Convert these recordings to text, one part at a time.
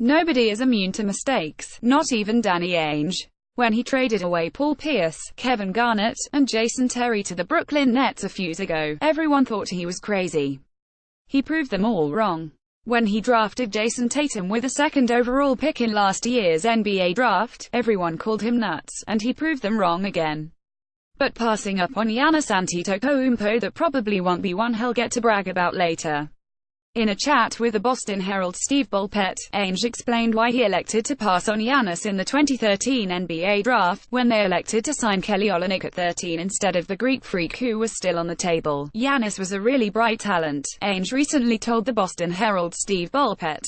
Nobody is immune to mistakes, not even Danny Ainge. When he traded away Paul Pierce, Kevin Garnett, and Jason Terry to the Brooklyn Nets a few years ago, everyone thought he was crazy. He proved them all wrong. When he drafted Jason Tatum with the second overall pick in last year's NBA draft, everyone called him nuts, and he proved them wrong again. But passing up on Giannis Antetokounmpo, that probably won't be one he'll get to brag about later. In a chat with the Boston Herald's Steve Bulpett, Ainge explained why he elected to pass on Giannis in the 2013 NBA draft, when they elected to sign Kelly Olynyk at 13 instead of the Greek Freak who was still on the table. Giannis was a really bright talent, Ainge recently told the Boston Herald's Steve Bulpett.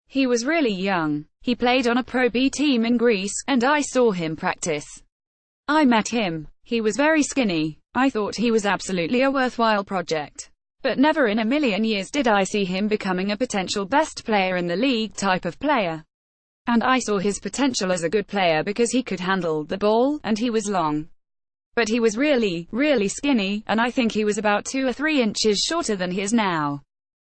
He was really young. He played on a Pro B team in Greece, and I saw him practice. I met him. He was very skinny. I thought he was absolutely a worthwhile project. But never in a million years did I see him becoming a potential best player in the league type of player. And I saw his potential as a good player because he could handle the ball, and he was long. But he was really, really skinny, and I think he was about 2 or 3 inches shorter than he is now.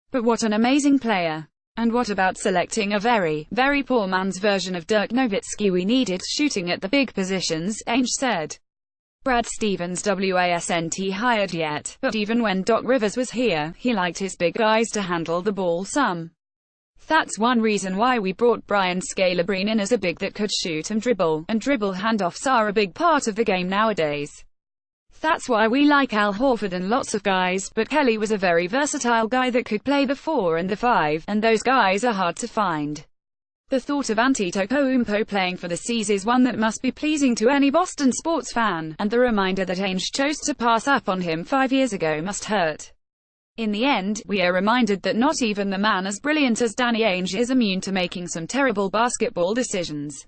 But what an amazing player. And what about selecting a very, very poor man's version of Dirk Nowitzki? We needed shooting at the big positions, Ainge said. Brad Stevens wasn't hired yet, but even when Doc Rivers was here, he liked his big guys to handle the ball some. That's one reason why we brought Brian Scalabrine in as a big that could shoot and dribble handoffs are a big part of the game nowadays. That's why we like Al Horford and lots of guys, but Kelly was a very versatile guy that could play the 4 and the 5, and those guys are hard to find. The thought of Antetokounmpo playing for the C's is one that must be pleasing to any Boston sports fan, and the reminder that Ainge chose to pass up on him 5 years ago must hurt. In the end, we are reminded that not even the man as brilliant as Danny Ainge is immune to making some terrible basketball decisions.